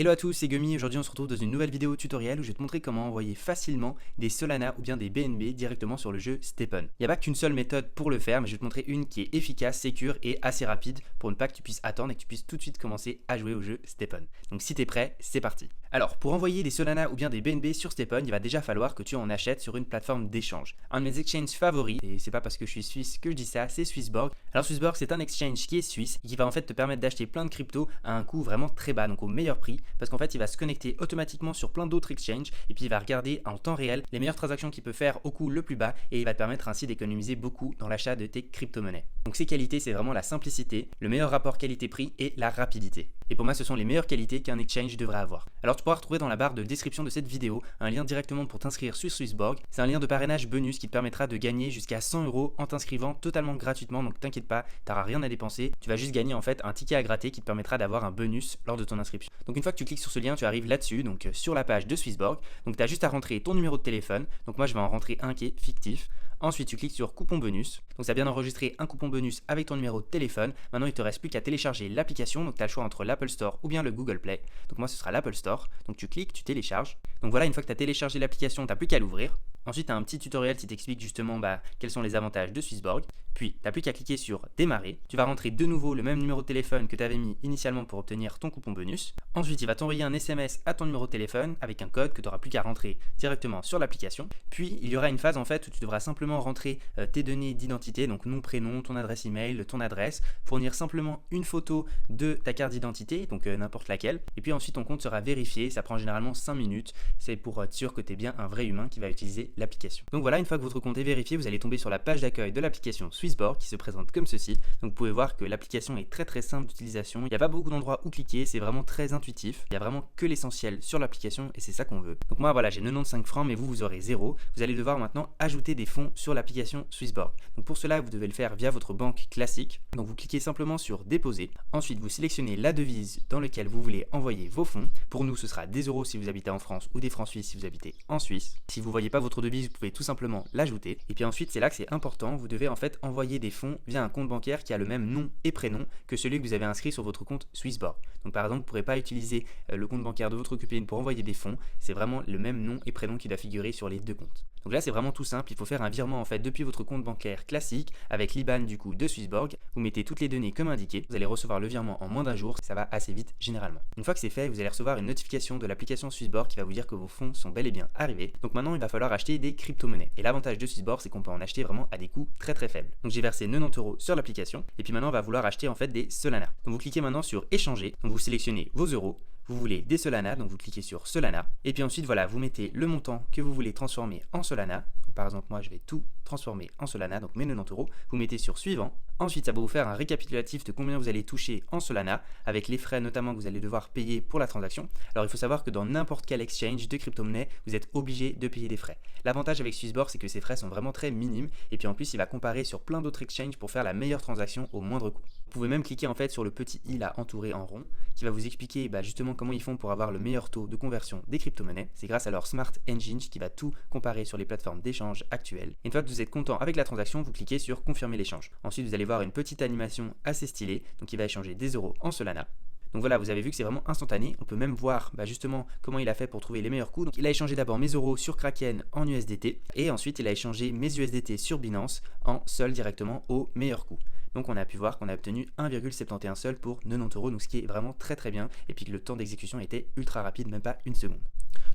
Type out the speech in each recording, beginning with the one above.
Hello à tous, c'est Gummy. Aujourd'hui on se retrouve dans une nouvelle vidéo tutoriel où je vais te montrer comment envoyer facilement des Solana ou bien des BNB directement sur le jeu Stepn. Il n'y a pas qu'une seule méthode pour le faire, mais je vais te montrer une qui est efficace, sécure et assez rapide pour ne pas que tu puisses attendre et que tu puisses tout de suite commencer à jouer au jeu Stepn. Donc si t'es prêt, c'est parti. Alors pour envoyer des Solana ou bien des BNB sur Stepn, il va déjà falloir que tu en achètes sur une plateforme d'échange. Un de mes exchanges favoris, et c'est pas parce que je suis suisse que je dis ça, c'est Swissborg. Alors Swissborg c'est un exchange qui est suisse et qui va en fait te permettre d'acheter plein de cryptos à un coût vraiment très bas, donc au meilleur prix, parce qu'en fait il va se connecter automatiquement sur plein d'autres exchanges et puis il va regarder en temps réel les meilleures transactions qu'il peut faire au coût le plus bas et il va te permettre ainsi d'économiser beaucoup dans l'achat de tes crypto-monnaies. Donc ses qualités, c'est vraiment la simplicité, le meilleur rapport qualité-prix et la rapidité. Et pour moi, ce sont les meilleures qualités qu'un exchange devrait avoir. Alors tu pourras retrouver dans la barre de description de cette vidéo un lien directement pour t'inscrire sur Swissborg. C'est un lien de parrainage bonus qui te permettra de gagner jusqu'à 100 € en t'inscrivant totalement gratuitement. Donc t'inquiète pas, tu n'auras rien à dépenser. Tu vas juste gagner en fait un ticket à gratter qui te permettra d'avoir un bonus lors de ton inscription. Donc une fois que tu cliques sur ce lien, tu arrives là-dessus, donc sur la page de Swissborg. Donc tu as juste à rentrer ton numéro de téléphone. Donc moi je vais en rentrer un qui est fictif. Ensuite, tu cliques sur coupon bonus. Donc ça a bien enregistré un coupon bonus avec ton numéro de téléphone. Maintenant, il ne te reste plus qu'à télécharger l'application. Donc tu as le choix entre l'Apple Store ou bien le Google Play. Donc moi, ce sera l'Apple Store. Donc tu cliques, tu télécharges. Donc voilà, une fois que tu as téléchargé l'application, tu n'as plus qu'à l'ouvrir. Ensuite, tu as un petit tutoriel qui t'explique justement quels sont les avantages de Swissborg. Puis, tu n'as plus qu'à cliquer sur démarrer. Tu vas rentrer de nouveau le même numéro de téléphone que tu avais mis initialement pour obtenir ton coupon bonus. Ensuite, il va t'envoyer un SMS à ton numéro de téléphone avec un code que tu n'auras plus qu'à rentrer directement sur l'application. Puis, il y aura une phase en fait où tu devras simplement rentrer tes données d'identité, donc nom, prénom, ton adresse email, ton adresse, fournir simplement une photo de ta carte d'identité, donc n'importe laquelle. Et puis ensuite, ton compte sera vérifié. Ça prend généralement 5 minutes. C'est pour être sûr que tu es bien un vrai humain qui va utiliser l'application. Donc voilà, une fois que votre compte est vérifié, vous allez tomber sur la page d'accueil de l'application Swissborg qui se présente comme ceci. Donc vous pouvez voir que l'application est très simple d'utilisation. Il n'y a pas beaucoup d'endroits où cliquer, c'est vraiment très intuitif. Il n'y a vraiment que l'essentiel sur l'application et c'est ça qu'on veut. Donc moi voilà, j'ai 95 francs mais vous aurez 0. Vous allez devoir maintenant ajouter des fonds sur l'application Swissborg. Donc pour cela, vous devez le faire via votre banque classique. Donc vous cliquez simplement sur déposer. Ensuite, vous sélectionnez la devise dans laquelle vous voulez envoyer vos fonds. Pour nous, ce sera des euros si vous habitez en France ou des francs suisses si vous habitez en Suisse. Si vous ne voyez pas votre devise, vous pouvez tout simplement l'ajouter. Et puis ensuite, c'est là que c'est important. Vous devez en fait envoyer des fonds via un compte bancaire qui a le même nom et prénom que celui que vous avez inscrit sur votre compte Swissborg. Donc par exemple, vous ne pourrez pas utiliser le compte bancaire de votre copine pour envoyer des fonds. C'est vraiment le même nom et prénom qui doit figurer sur les deux comptes. Donc là, c'est vraiment tout simple. Il faut faire un virement en fait depuis votre compte bancaire classique avec l'IBAN du coup de Swissborg. Vous mettez toutes les données comme indiqué. Vous allez recevoir le virement en moins d'un jour. Ça va assez vite généralement. Une fois que c'est fait, vous allez recevoir une notification de l'application Swissborg qui va vous dire que vos fonds sont bel et bien arrivés. Donc maintenant, il va falloir acheter des crypto-monnaies. Et l'avantage de Swissborg, c'est qu'on peut en acheter vraiment à des coûts très faibles. Donc j'ai versé 90 € sur l'application. Et puis maintenant, on va vouloir acheter en fait des Solana. Donc vous cliquez maintenant sur échanger. Donc vous sélectionnez vos euros. Vous voulez des Solana, donc vous cliquez sur Solana. Et puis ensuite, voilà, vous mettez le montant que vous voulez transformer en Solana. Donc, par exemple, moi, je vais tout transformer en Solana, donc mes 90 €. Vous mettez sur suivant. Ensuite, ça va vous faire un récapitulatif de combien vous allez toucher en Solana, avec les frais notamment que vous allez devoir payer pour la transaction. Alors, il faut savoir que dans n'importe quel exchange de crypto-monnaie, vous êtes obligé de payer des frais. L'avantage avec Swissborg, c'est que ces frais sont vraiment très minimes. Et puis en plus, il va comparer sur plein d'autres exchanges pour faire la meilleure transaction au moindre coût. Vous pouvez même cliquer en fait sur le petit i là entouré en rond qui va vous expliquer justement comment ils font pour avoir le meilleur taux de conversion des crypto-monnaies. C'est grâce à leur Smart Engine qui va tout comparer sur les plateformes d'échange actuelles. Une fois que vous êtes content avec la transaction, vous cliquez sur confirmer l'échange. Ensuite, vous allez voir une petite animation assez stylée, donc il va échanger des euros en Solana. Donc voilà, vous avez vu que c'est vraiment instantané. On peut même voir justement comment il a fait pour trouver les meilleurs coûts. Donc il a échangé d'abord mes euros sur Kraken en USDT et ensuite il a échangé mes USDT sur Binance en sol directement au meilleur coût. Donc on a pu voir qu'on a obtenu 1,71 sol pour 90 €, donc ce qui est vraiment très bien. Et puis que le temps d'exécution était ultra rapide, même pas une seconde.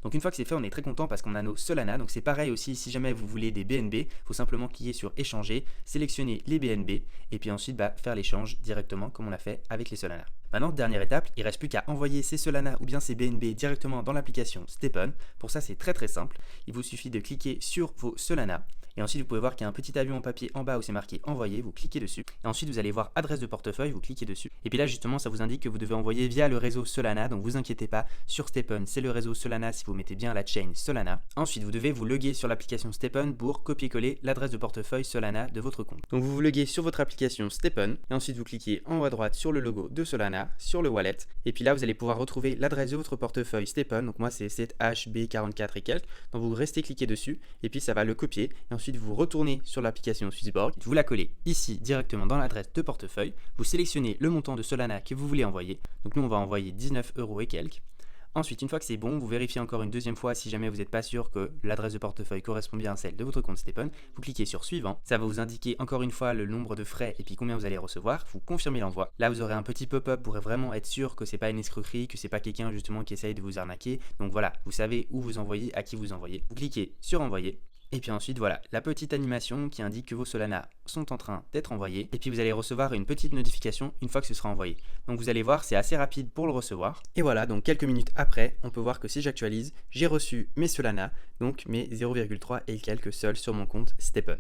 Donc une fois que c'est fait, on est très content parce qu'on a nos Solana. Donc c'est pareil aussi, si jamais vous voulez des BNB, il faut simplement cliquer sur échanger, sélectionner les BNB et puis ensuite faire l'échange directement comme on l'a fait avec les Solana. Maintenant, dernière étape, il ne reste plus qu'à envoyer ces Solana ou bien ces BNB directement dans l'application Stepn. Pour ça, c'est très simple. Il vous suffit de cliquer sur vos Solana. Et ensuite, vous pouvez voir qu'il y a un petit avion en papier en bas où c'est marqué envoyer, vous cliquez dessus. Et ensuite, vous allez voir adresse de portefeuille, vous cliquez dessus. Et puis là, justement, ça vous indique que vous devez envoyer via le réseau Solana. Donc, vous inquiétez pas, sur Stepn, c'est le réseau Solana si vous mettez bien la chain Solana. Ensuite, vous devez vous loguer sur l'application Stepn pour copier-coller l'adresse de portefeuille Solana de votre compte. Donc, vous vous loguez sur votre application Stepn et ensuite, vous cliquez en haut à droite sur le logo de Solana, sur le wallet. Et puis là, vous allez pouvoir retrouver l'adresse de votre portefeuille Stepn. Donc, moi, c'est 7HB44 et quelques. Donc, vous restez cliqué dessus et puis ça va le copier. Et ensuite, vous retournez sur l'application Swissborg, vous la collez ici directement dans l'adresse de portefeuille, vous sélectionnez le montant de Solana que vous voulez envoyer, donc nous on va envoyer 19 € et quelques. Ensuite, une fois que c'est bon, vous vérifiez encore une deuxième fois si jamais vous n'êtes pas sûr que l'adresse de portefeuille correspond bien à celle de votre compte STEPN. Vous cliquez sur suivant, ça va vous indiquer encore une fois le nombre de frais et puis combien vous allez recevoir. Vous confirmez l'envoi. Là, vous aurez un petit pop-up pour vraiment être sûr que c'est pas une escroquerie, que c'est pas quelqu'un justement qui essaye de vous arnaquer. Donc voilà, vous savez où vous envoyez, à qui vous envoyez. Vous cliquez sur envoyer. Et puis ensuite, voilà, la petite animation qui indique que vos Solana sont en train d'être envoyés. Et puis vous allez recevoir une petite notification une fois que ce sera envoyé. Donc vous allez voir, c'est assez rapide pour le recevoir. Et voilà, donc quelques minutes après, on peut voir que si j'actualise, j'ai reçu mes Solana, donc mes 0,3 et quelques sols sur mon compte STEPN.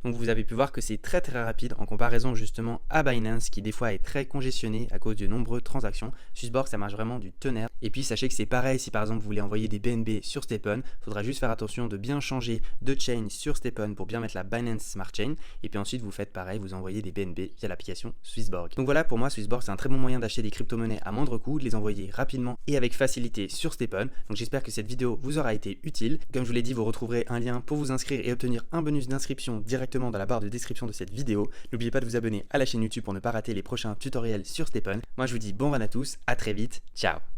Donc vous avez pu voir que c'est très rapide en comparaison justement à Binance qui des fois est très congestionné à cause de nombreuses transactions. Swissborg ça marche vraiment du tonnerre. Et puis sachez que c'est pareil si par exemple vous voulez envoyer des BNB sur STEPN, il faudra juste faire attention de bien changer de chain sur STEPN pour bien mettre la Binance Smart Chain. Et puis ensuite vous faites pareil, vous envoyez des BNB via l'application Swissborg. Donc voilà, pour moi Swissborg c'est un très bon moyen d'acheter des crypto-monnaies à moindre coût, de les envoyer rapidement et avec facilité sur STEPN. Donc j'espère que cette vidéo vous aura été utile. Comme je vous l'ai dit, vous retrouverez un lien pour vous inscrire et obtenir un bonus d'inscription directement dans la barre de description de cette vidéo. N'oubliez pas de vous abonner à la chaîne YouTube pour ne pas rater les prochains tutoriels sur STEPN. Moi je vous dis bon run à tous, à très vite, ciao.